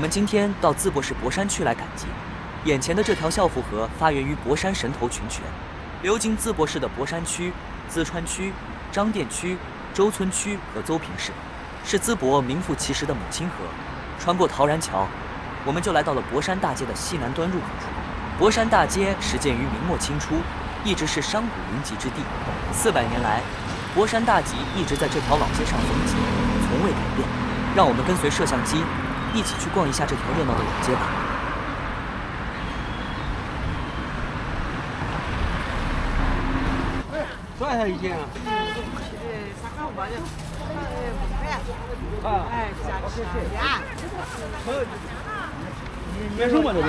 们今天到淄博市博山区来赶集。眼前的这条孝妇河发源于博山神头群泉，流经淄博市的博山区、淄川区、张店区、周村区和邹平市，是淄博名副其实的母亲河。穿过陶然桥，我们就来到了博山大街的西南端入口处。博山大街始建于明末清初，一直是商贾云集之地。400年来，博山大集一直在这条老街上逢集，从未改变。让我们跟随摄像机，一起去逛一下这条热闹的老街吧。多少一斤啊？3.5吧，哎，谢谢。别什么的？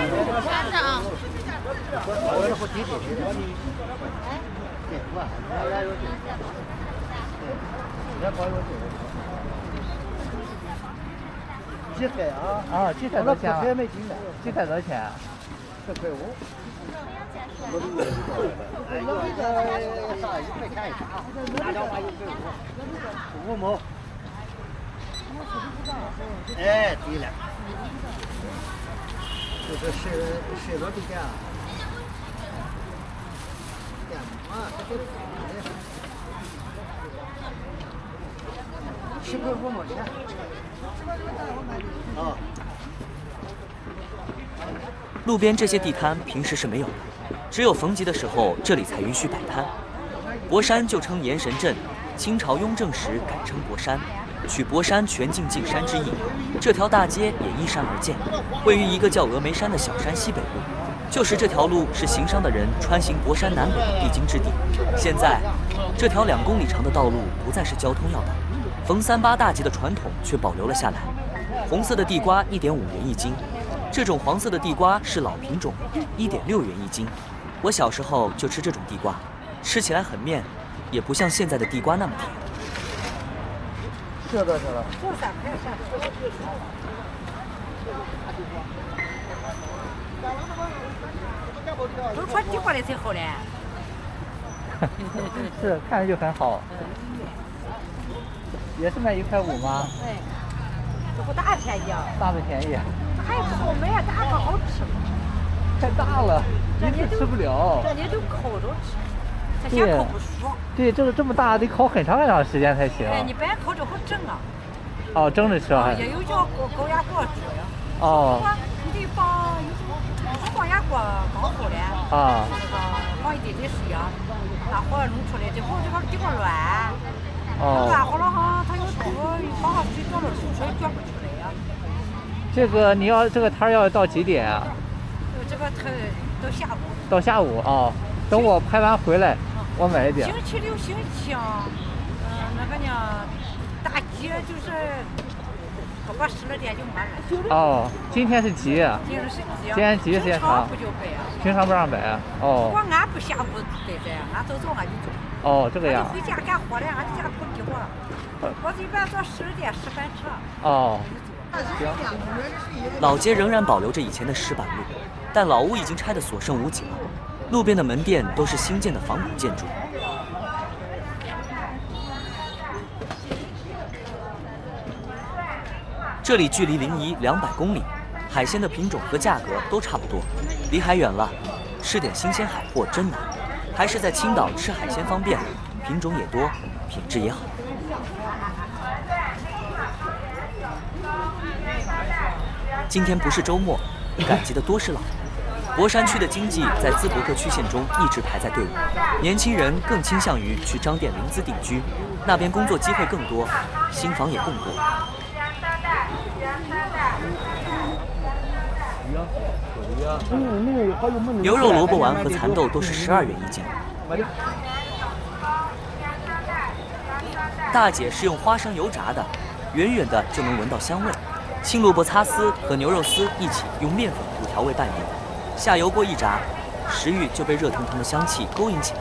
鸡腿啊！啊，鸡腿多钱？没进的。鸡腿多少钱？4块5。那个啥，1块钱一打，大条码1块5，5毛。哎，对了，这是10多的价。7块5毛钱。啊。路边这些地摊平时是没有的，只有逢集的时候，这里才允许摆摊。博山就称岩神镇，清朝雍正时改称博山，取博山全境进山之意。这条大街也依山而建，位于一个叫峨眉山的小山西北部。旧时这条路是行商的人穿行博山南北的必经之地。现在，这条2公里长的道路不再是交通要道，逢3·8大集的传统却保留了下来。红色的地瓜1.5元一斤。这种黄色的地瓜是老品种，1.6元一斤。我小时候就吃这种地瓜，吃起来很面，也不像现在的地瓜那么甜。这多少了？就3块钱。都穿地瓜的才好嘞。是，看着就很好。也是卖1块5吗？对，这不大便宜啊。大的便宜。还好卖，大个好吃。太大了，一次吃不了。这你都烤着吃，它先烤不熟。对，这么大得烤很长时间才行。哎，你白烤着好蒸啊。哦，蒸着吃啊。也有叫高压锅煮呀。哦。你得放高压锅刚好嘞。啊。放一点点水啊，把火弄出来之后，这个地方软。哦。软好了哈，它要煮，放上水浇了煮出来，浇不出来呀。这个你要这个摊要到几点啊？这个摊到下午。到下午啊，等我拍完回来，我买一点。星期六、星期天，那个呢，大集就是不过12点就满了。哦，今天是集。今天是集。今天集时间长。不就摆啊？平常不让摆啊。哦。不过俺不下午摆这样，俺早俺就走。哦，这个样。回家干活了，俺在家铺地活。我一般坐12点10班车。哦。老街仍然保留着以前的石板路，但老屋已经拆得所剩无几了。路边的门店都是新建的仿古建筑。这里距离临沂200公里，海鲜的品种和价格都差不多。离海远了，吃点新鲜海货真难。还是在青岛吃海鲜方便，品种也多，品质也好。今天不是周末，赶集的多是老人。博山区的经济在淄博各区县中一直排在队伍，年轻人更倾向于去张店临淄定居，那边工作机会更多，新房也更多。牛肉萝卜丸和蚕豆都是12元一斤。大姐是用花生油炸的，远远的就能闻到香味。青萝卜擦丝和牛肉丝一起用面粉糊调味拌匀，下油锅一炸，食欲就被热腾腾的香气勾引起来。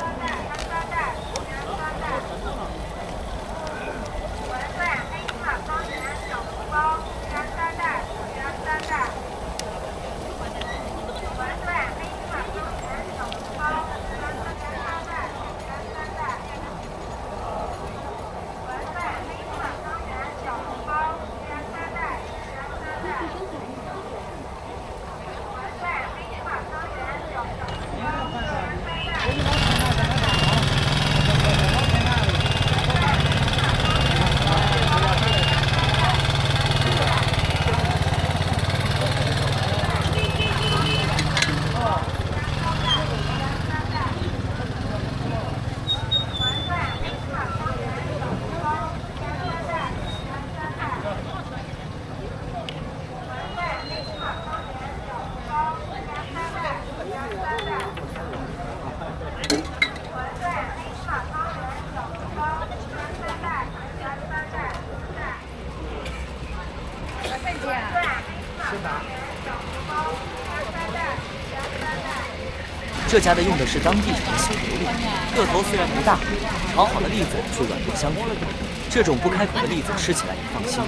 这家的用的是当地产的小榴莲，个头虽然不大，炒好的栗子却软糯香甜。这种不开口的栗子吃起来也放心。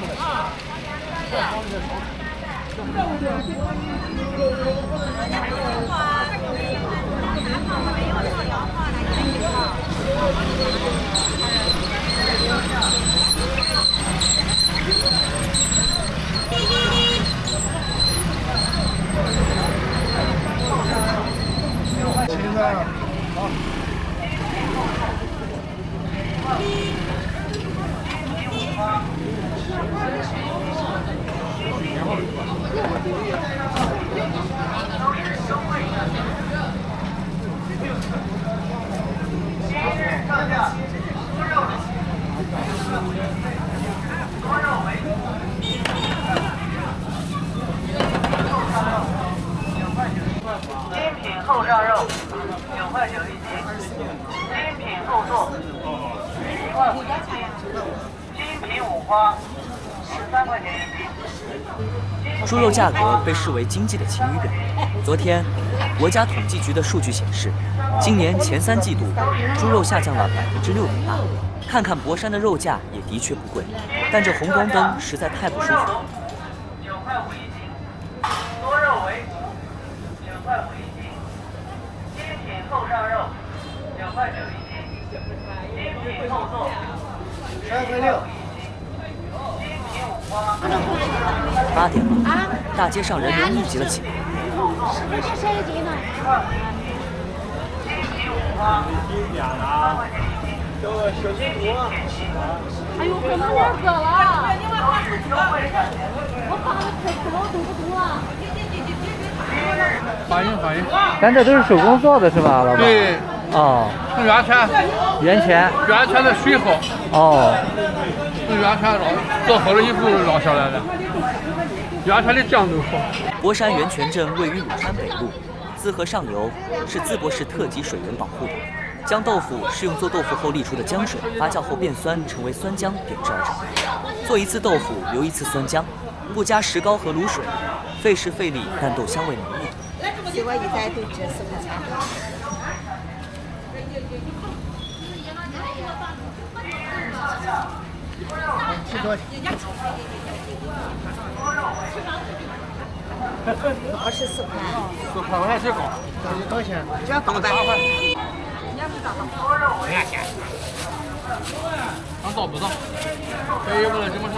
精品后上肉9块9一斤，精品后座1块5一斤，精品五花13块钱一斤。猪肉价格被视为经济的晴雨表。昨天，国家统计局的数据显示，今年前3季度猪肉下降了6.8%。看看博山的肉价也的确不贵，但这红光灯实在太不舒服了。9块5一斤，多肉为9块5一斤，精品后上肉9块9一斤，精品后座3块6。精品五花。 8点了，大街上人流密集了起来。哎呦，可能点饿了。我爸快吃了，冻不冻啊？欢迎。咱这都是手工做的是吧，老板？对。哦。从源泉。源泉的水好。哦。从源泉做好了以后捞下来的。源泉的酱都好。博山源泉镇位于鲁川北路，淄河上游，是淄博市特级水源保护的。姜豆腐是用做豆腐后沥出的浆水，发酵后变酸，成为酸浆编制而成。做一次豆腐留一次酸浆，不加石膏和卤水，费时费力，但豆香味浓郁。所以我一再都这4块钱。提多24块。4块，我还最高。多少钱？这要高呗。俺到不到？可以不能这么说。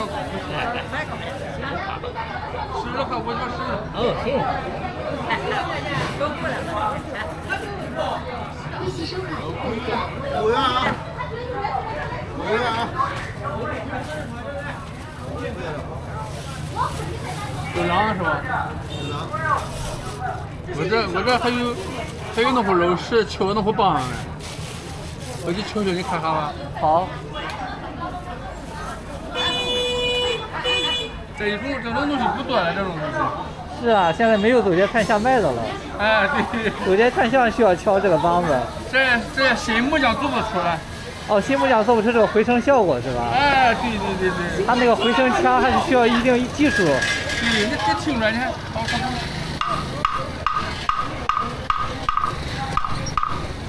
10块5角10。哦，行。5元啊！5元啊！有羊是吧？我这还有那副肉食，敲那副棒呢。我去敲敲，你看看吧。好。这种东西不多了，这种东西。是啊，现在没有走街串巷卖的了。哎，对。走街串巷需要敲这个梆子。这新木匠做不出来。哦，新木匠做不出这个回声效果是吧？哎，对。他那个回声腔还是需要一定技术。对，你听着，你看，好。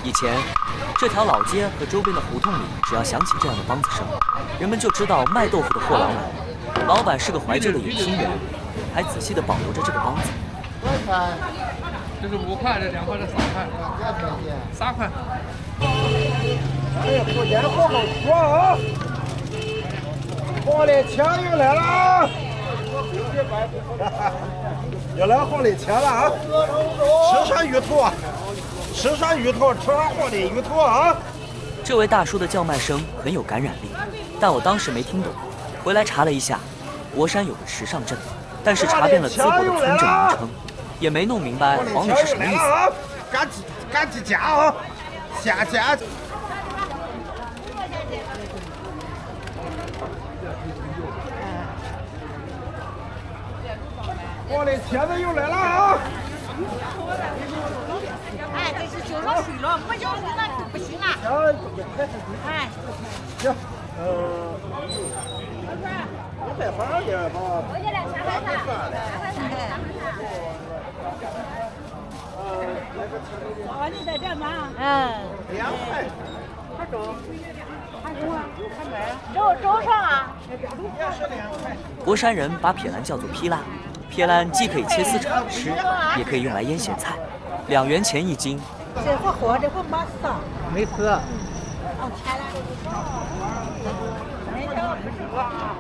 以前，这条老街和周边的胡同里，只要响起这样的梆子声，人们就知道卖豆腐的货郎来了。老板是个怀旧的有心人，还仔细地保留着这个梆子。多少钱？这是5块，这2块，这3块，3块。哎呀，过年好好说啊！黄的钱又来了啊！又来黄的钱了啊！吃上鱼头，吃上鱼头，吃上黄的鱼头啊！这位大叔的叫卖声很有感染力，但我当时没听懂。回来查了一下，博山有个池上镇，但是查遍了淄博的村镇名称，也没弄明白黄鱼是什么意思。赶紧加啊！下加。我的天子又来了啊！哎，这是就上水了，没叫水那就不行了。哎，行，你再放点吧。我这来3块3，3块3。哦，你在这吗？2块。还中啊？中上啊？博山人把撇兰叫做批烂，撇兰既可以切丝炒着吃，也可以用来腌咸菜，2元钱1斤。这会活，这会没死。没吃。哦，天了。那天我不是过啊。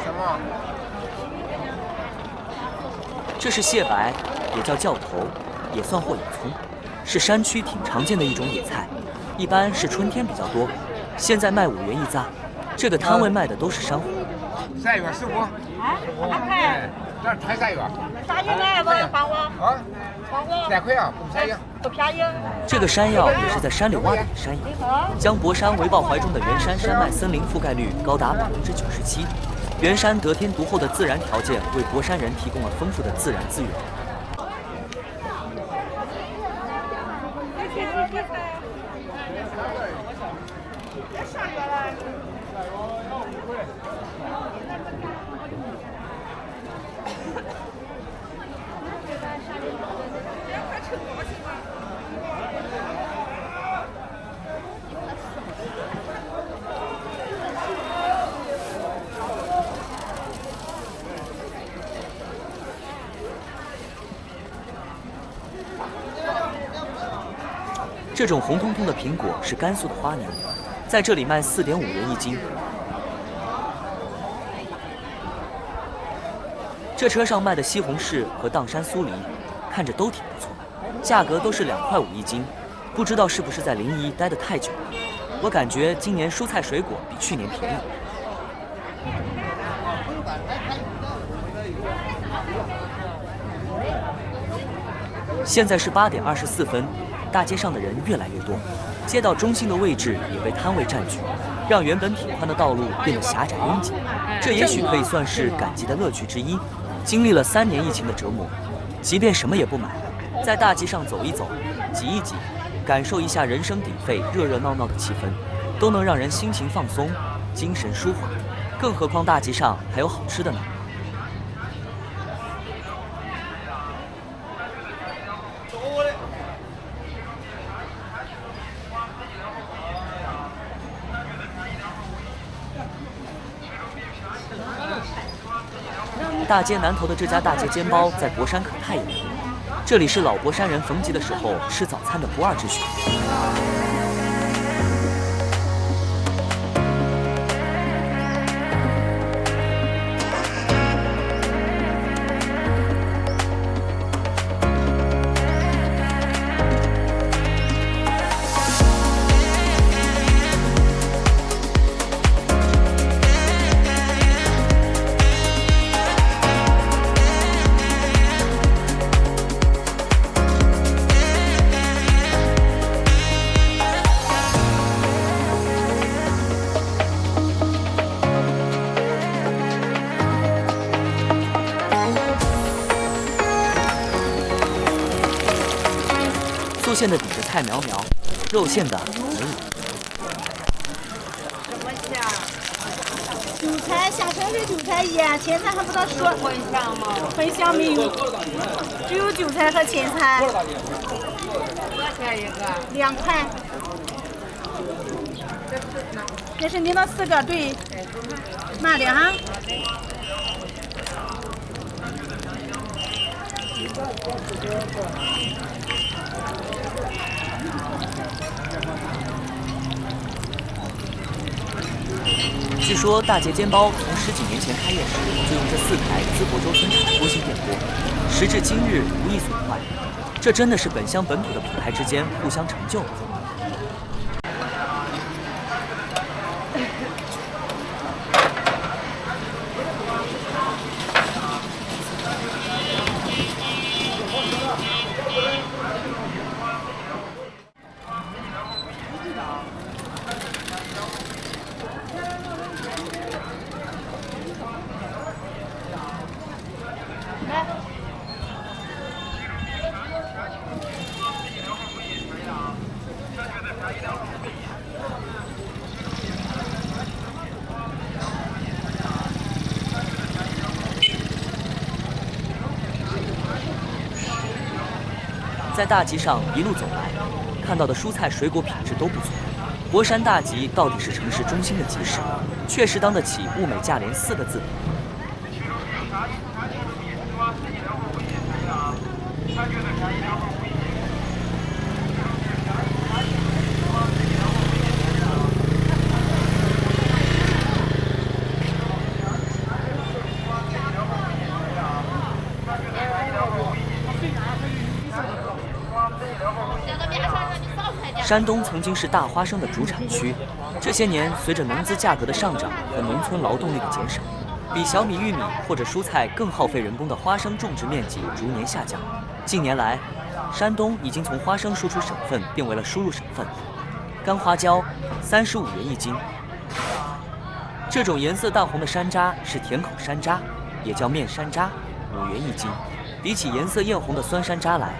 什么？这是蟹白，也叫教头，也算或野葱，是山区挺常见的一种野菜，一般是春天比较多。现在卖5元1扎，这个摊位卖的都是山货。3月15。大块。这才3月。啥应该我帮我？啊？3块啊，不便宜。不便宜。这个山药也是在山里挖的野山药，将博山围抱怀中的圆山山脉森林覆盖率高达97%。圆山得天独厚的自然条件，为博山人提供了丰富的自然资源。这种红彤彤的苹果是甘肃的花娘，在这里卖4.5元1斤。这车上卖的西红柿和砀山酥梨，看着都挺不错，价格都是2块51斤。不知道是不是在临沂待得太久了，我感觉今年蔬菜水果比去年便宜。现在是8点24分，大街上的人越来越多，街道中心的位置也被摊位占据，让原本挺宽的道路变得狭窄拥挤。这也许可以算是赶集的乐趣之一。经历了3年疫情的折磨，即便什么也不买，在大街上走一走，挤一挤，感受一下人声鼎沸、热热闹闹的气氛，都能让人心情放松，精神舒缓。更何况大街上还有好吃的呢。大街南头的这家大街煎包在博山可太有名了，这里是老博山人逢集的时候吃早餐的不二之选。素馅的底着菜苗苗，肉馅的粉乳。韭菜，下城是韭菜盐，芹菜还不知道说。茴香吗？茴香没有，只有韭菜和芹菜。多少钱一个？2块。这是你那4个，对。慢点哈。据说大节煎包从10几年前开业时，就用这4台淄博州村产的多星电锅，时至今日无一损坏。这真的是本乡本土的品牌之间互相成就。在大集上一路走来，看到的蔬菜水果品质都不错。博山大集到底是城市中心的集市，确实当得起物美价廉4个字。山东曾经是大花生的主产区，这些年随着农资价格的上涨和农村劳动力的减少，比小米、玉米或者蔬菜更耗费人工的花生种植面积逐年下降。近年来，山东已经从花生输出省份变为了输入省份。干花椒35元一斤，这种颜色淡红的山楂是甜口山楂，也叫面山楂，5元一斤。比起颜色艳红的酸山楂来，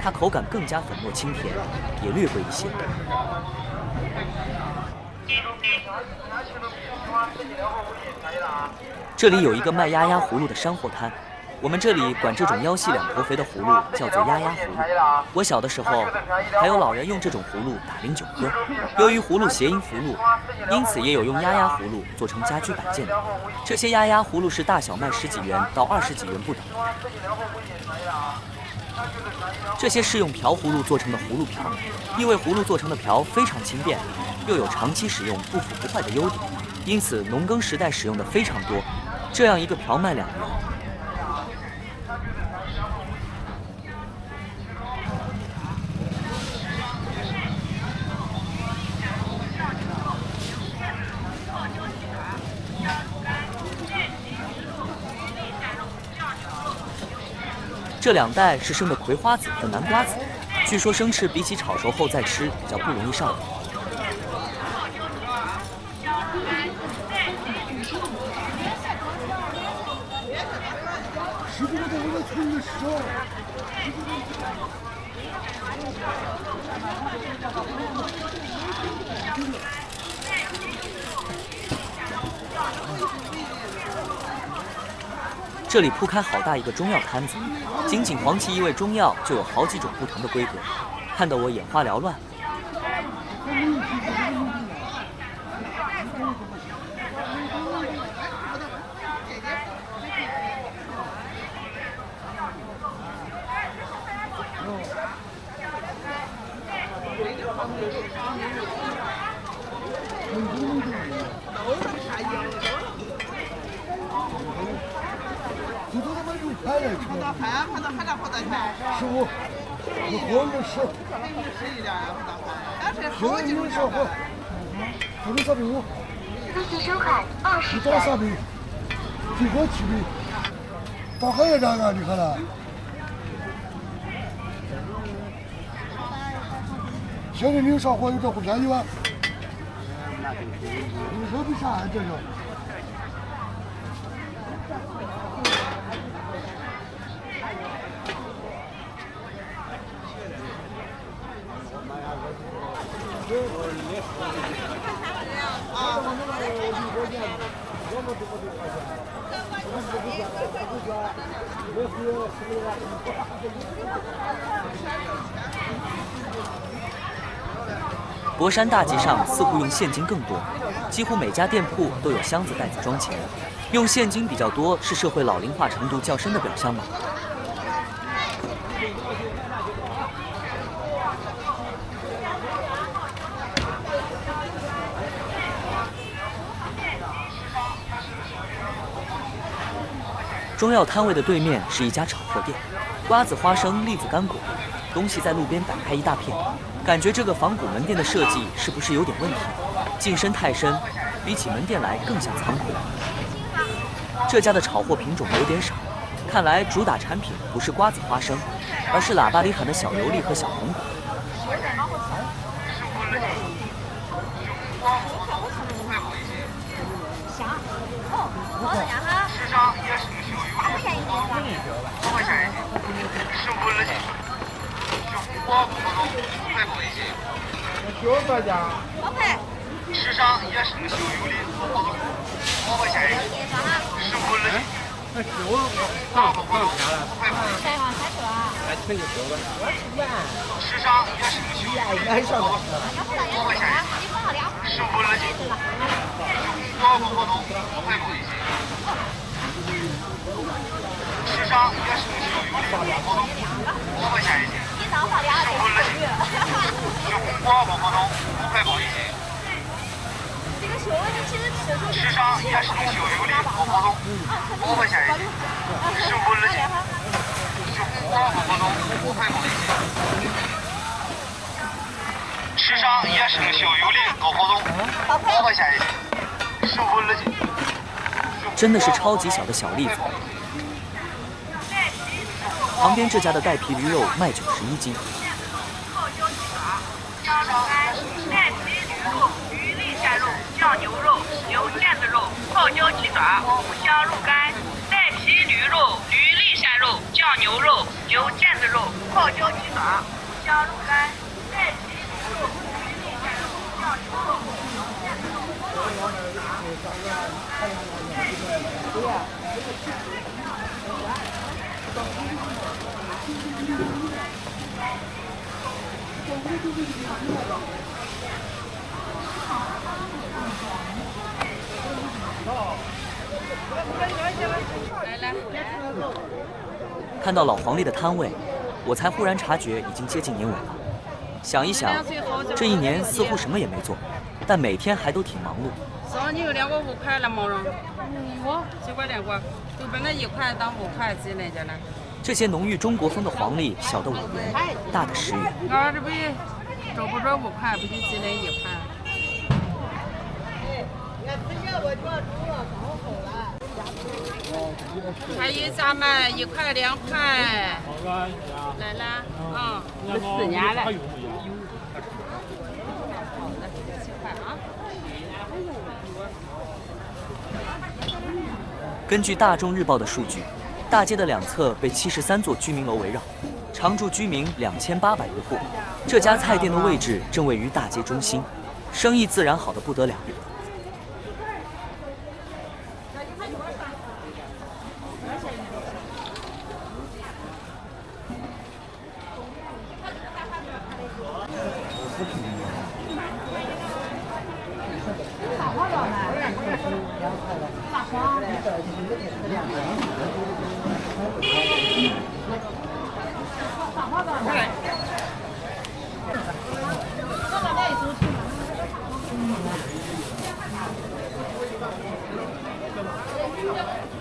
它口感更加粉糯清甜，也略贵一些。这里有一个卖鸭鸭葫芦的山货摊，我们这里管这种腰细两头肥的葫芦叫做鸭鸭葫芦。我小的时候，还有老人用这种葫芦打零酒喝。由于葫芦谐音福禄，因此也有用鸭鸭葫芦做成家居摆件的。这些鸭鸭葫芦是大小卖10几元到20几元不等。这些是用瓢葫芦做成的葫芦瓢，因为葫芦做成的瓢非常轻便，又有长期使用不腐不坏的优点，因此农耕时代使用的非常多。这样一个瓢卖2元。这2袋是生的葵花籽和南瓜籽，据说生吃比起炒熟后再吃比较不容易上火。这里铺开好大一个中药摊子，仅仅黄芪一味中药就有好几种不同的规格，看得我眼花缭乱。15，你活着10，行，你们说话，这个350，自己收款20你多少米？最高7米，到海上啊，你看了？现在你上货有这不便宜吗？你说比啥这个？博山大集上似乎用现金更多，几乎每家店铺都有箱子袋子装钱。用现金比较多是社会老龄化程度较深的表象吗？中药摊位的对面是一家炒货店，瓜子、花生、栗子、干果，东西在路边摆开一大片，感觉这个仿古门店的设计是不是有点问题？进深太深，比起门店来更像仓库。这家的炒货品种有点少，看来主打产品不是瓜子、花生，而是喇叭里喊的小榴莲和小红果。多少钱？8块。时尚野生秀油梨，8块钱一斤，15厘米。那15上了。3块3折。时尚也是个秀，我们下15分了就，我不活动，我会不一些。时尚也是个秀，有的活动，我们下一些。15分了就，我不活动，我会不一些。时尚也是个秀，有的活动，我们下一些。15分了就，我不活动，我会不一些。时尚也是个秀，有的搞活动，我们下一些。15分了就。真的是超级小的小栗子。旁边这家的带皮驴肉卖91斤。带皮驴肉、鱼粒馅肉、酱牛肉、牛腱子肉、泡椒鸡爪、五香肉干。带皮驴肉、鱼粒馅肉、酱牛肉、牛腱子肉、泡椒鸡爪、五香肉干。带皮驴肉、鱼粒馅肉、酱牛肉、牛腱子肉。看到老黄历的摊位，我才忽然察觉已经接近年尾了。想一想，这一年似乎什么也没做，但每天还都挺忙碌。上你有2个5块了，毛绒。我几块2个，就本来1块当5块几那家了。这些浓郁中国风的黄历，小的5元，大的10元。俺这不找不着5块，不就积累1块。还有咱们1块2块。来了，啊，这4年了。根据大众日报的数据，大街的两侧被73座居民楼围绕，常住居民2800余户。这家菜店的位置正位于大街中心，生意自然好得不得了。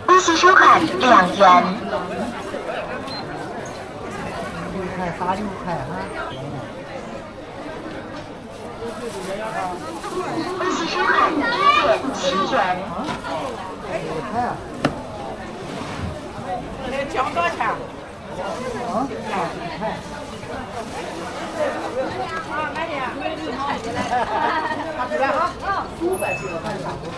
利息收款2元。6块哈。利息收款1.7元。5块啊。讲多少钱？啊，2块。买点。出来哈。500几个饭3块。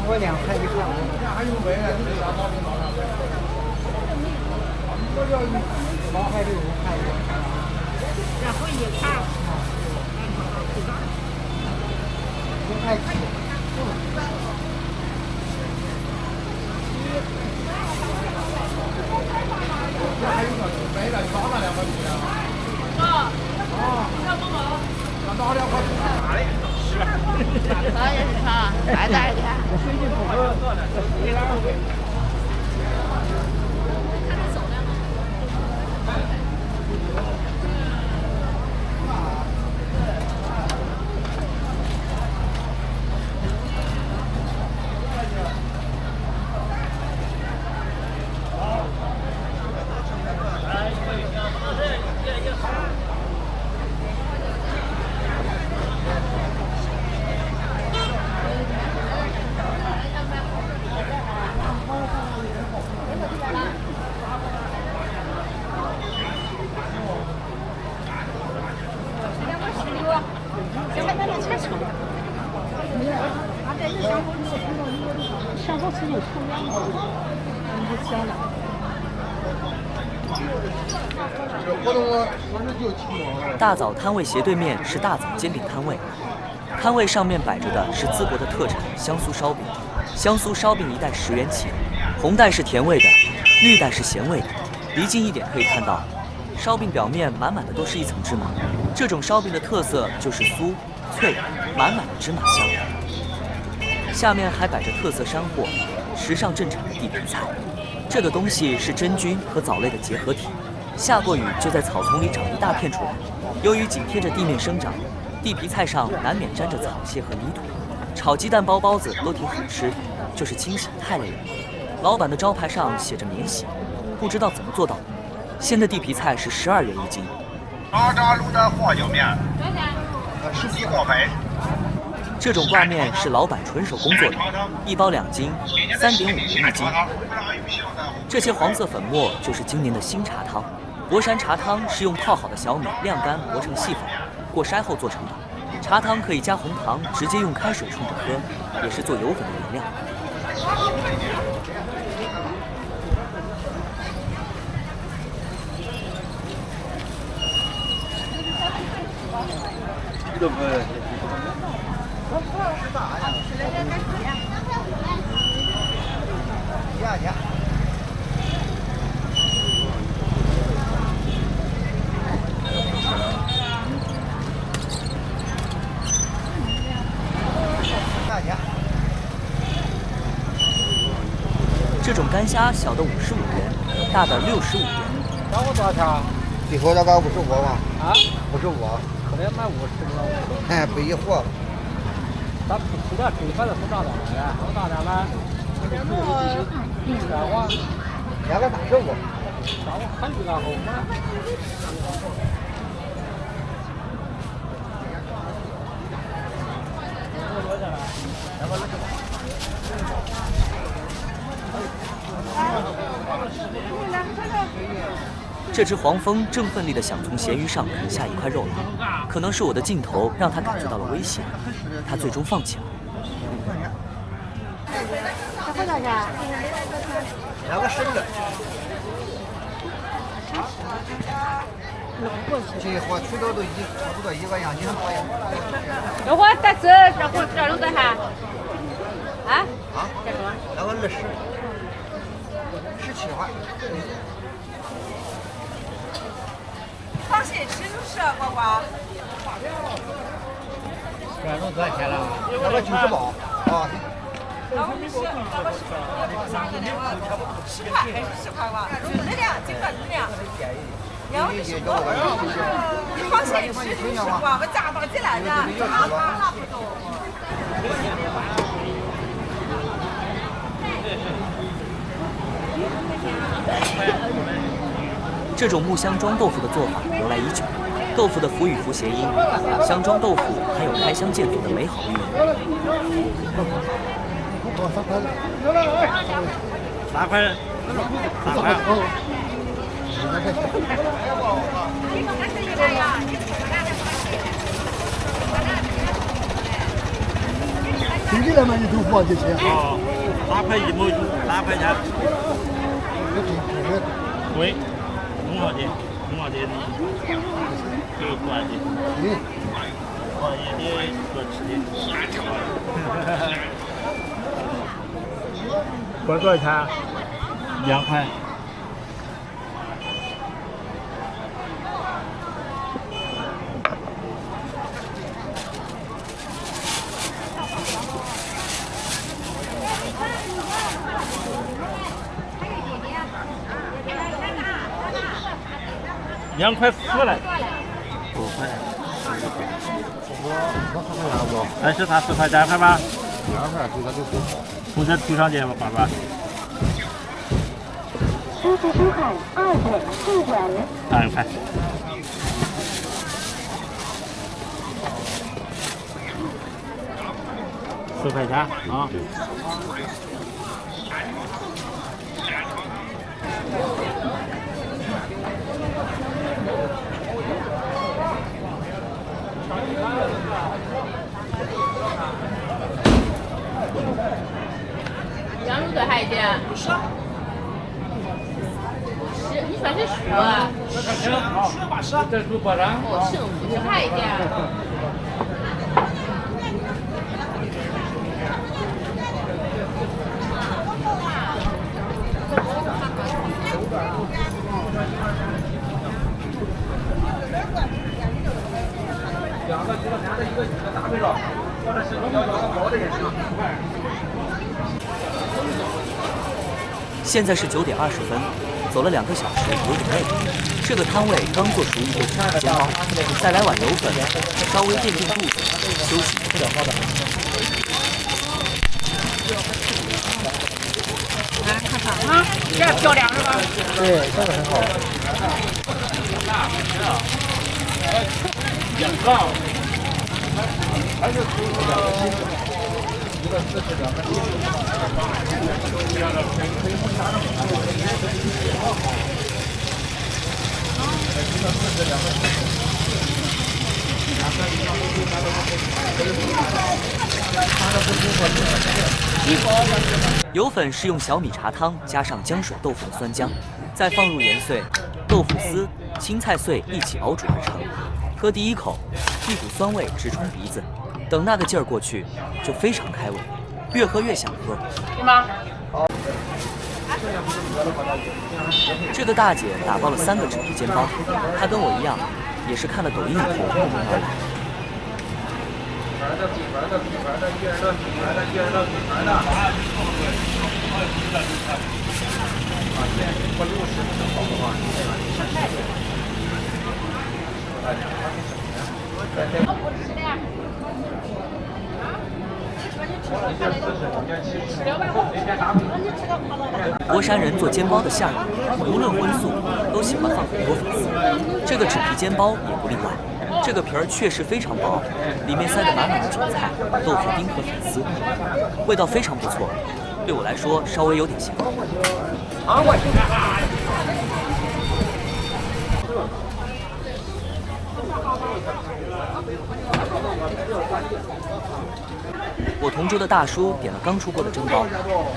我2块1块5。还有没了？我要2块6、5块1。然后1块。5块7。还有个没了，少了2块5了。要不忙？少2块5哪里？咱也是啥？再大一点。我飞机不够，你哪会？大枣摊位斜对面是大枣煎饼摊位，摊位上面摆着的是淄博的特产香酥烧饼。香酥烧饼一袋10元起，红袋是甜味的，绿袋是咸味的。离近一点可以看到，烧饼表面满满的都是一层芝麻。这种烧饼的特色就是酥、脆，满满的芝麻香。下面还摆着特色山货，时尚正产的地皮菜。这个东西是真菌和藻类的结合体，下过雨就在草丛里长一大片出来。由于紧贴着地面生长，地皮菜上难免沾着草屑和泥土。炒鸡蛋、包包子都挺好吃，就是清洗太累了。老板的招牌上写着免洗，不知道怎么做到的。鲜的地皮菜是12元1斤。八扎路的花椒面，14个牌。这种挂面是老板纯手工做的，一包2斤，3.5元1斤。这些黄色粉末就是今年的新茶汤。博山茶汤是用泡好的小米晾干磨成细粉，过筛后做成的。茶汤可以加红糖，直接用开水冲着喝，也是做油粉的原料。这种干虾小的55元，大的65元。然后多少钱？最后那个55嘛。啊，55。可能卖50了。哎，不一货。咱不吃点水，反正不涨的呀，不涨点了。两个35。上午看这个好吗？这只黄蜂正奋力地想从咸鱼上啃下一块肉来，可能是我的镜头让它感觉到了威胁，它最终放弃了。这多少钱？两个10个。这货出头都差不多1个样，你看多呀？这货但是这种多少？啊？啊？那个20。17块。螃蟹吃就是呱呱。这种多少钱了？那个90包。啊。那我们是10块还是10块吧？热量，今个热量。然后就是螃蟹吃就是呱，我炸到起来的，差不多。这种木箱装豆腐的做法由来已久，豆腐的福与福谐音，箱装豆腐还有开箱见福的美好寓意。3块。听起来嘛，你都放进去。哦，8块1毛9，8块钱。对，5毛钱，5毛钱这个关的。我也得多吃点。多少钱？2块。2块4了。5块。还是他4块2块吧？2块，对他就从这推上去吧，爸爸。支付收款2.4元。2块。4块钱啊。羊肉多少一斤？10。你说是10啊？10吧10。这猪脖上。哦，15块一斤。现在是9点20分，走了2个小时，有点累。这个摊位刚做熟一个纸皮煎包，再来碗油粉，稍微垫垫肚子，休息一会儿。来看看啊，这漂亮是吧？对，这个很好。两杠。还是出一个40，2个油粉是用小米茶汤加上浆水豆腐的酸浆，再放入盐碎、豆腐丝、青菜碎一起熬煮而成。喝第一口，一股酸味直冲鼻子，等那个劲儿过去，就非常开胃，越喝越想喝。对吗？这个大姐打包了3个纸皮煎包，她跟我一样，也是看了抖音以后慕名而来。博山人做煎包的馅儿，无论荤素，都喜欢放很多粉丝。这个纸皮煎包也不例外。这个皮儿确实非常薄，里面塞得满满的韭菜、豆腐丁和粉丝，味道非常不错。对我来说稍微有点咸。我同桌的大叔点了刚出锅的蒸包，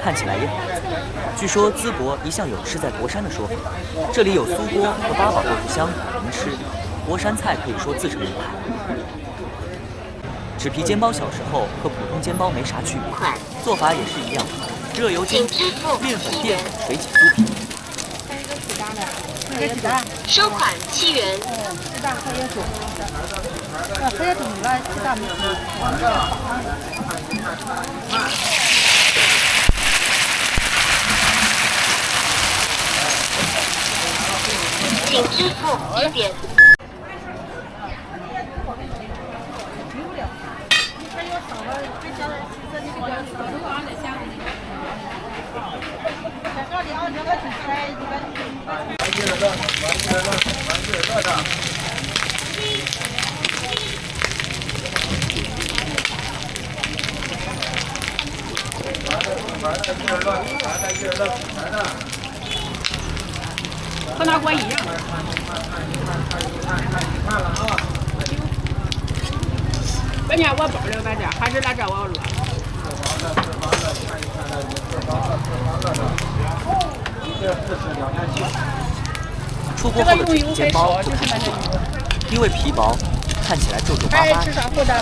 看起来也很不错。据说淄博一向有吃在博山的说法，这里有酥锅和八宝豆腐香能吃，博山菜可以说自成一派。纸皮煎包小时候和普通煎包没啥区别，做法也是一样，热油煎皮，面粉、淀粉水挤酥皮。收款7元。鸡蛋喝椰种，喝椰种了，鸡蛋没有。请支付1点。和那锅一样。关键我包这个这还是来这我要热。出锅后的纸皮煎包就看不了，因为皮薄，看起来皱皱巴巴。吃上后的。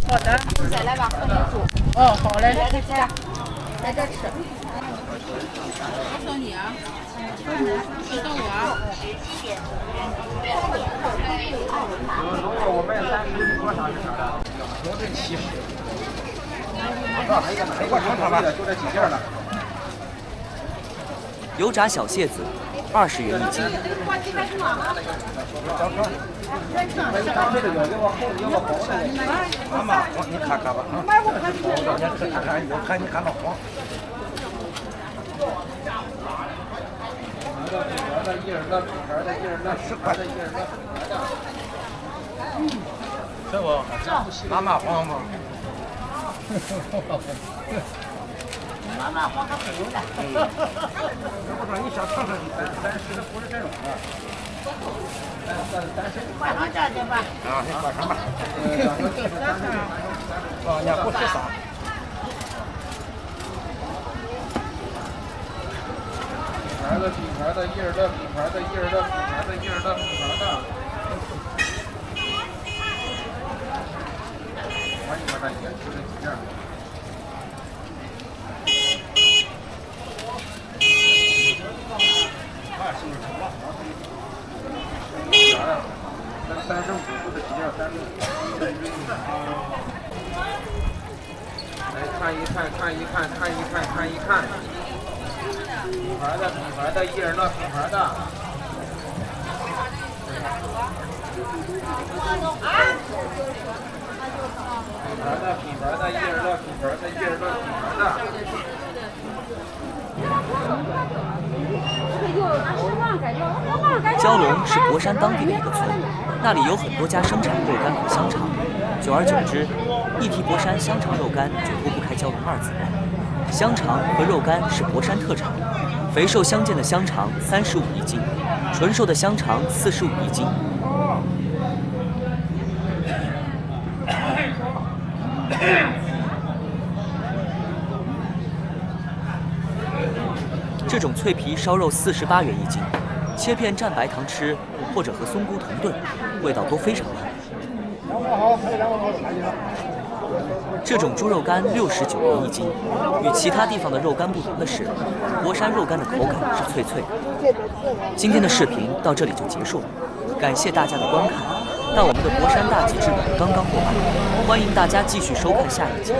好的。再来吧，和你煮。哦，好嘞。来这吃，在这吃。我送你啊。你送我啊。如果我卖30多少是啥的？我这70。哪一个尝尝吧，就这几件了。油炸小蟹子，20元1斤。妈妈，你看看吧啊！我看你看到黄。10块的1人的。这不，妈妈黄吗？妈妈黄还不有呢。我说你想尝尝，咱吃的不是这种的。换上这去吧。啊，你换上吧。啊，你不吃啥？底盘的，1人的，底盘的，1人的，底盘的，1人的，底盘的。我一块钱就这几件。35或者比较35。来看一看，看一看，看一看，看一看。品牌的，伊尔乐品牌的。品牌的，伊尔乐品牌的，伊尔乐品牌的。蛟龙是博山当地的一个村，那里有很多家生产肉干和香肠。久而久之，一提博山香肠肉干就脱不开蛟龙二字。香肠和肉干是博山特产，肥瘦相间的香肠35一斤，纯瘦的香肠45一斤。这种脆皮烧肉48元一斤，切片蘸白糖吃，或者和松菇同炖，味道都非常棒。这种猪肉干69元一斤，与其他地方的肉干不同的是，博山肉干的口感是脆脆的。今天的视频到这里就结束了，感谢大家的观看。但我们的博山大吉之旅刚刚过半，欢迎大家继续收看下一集。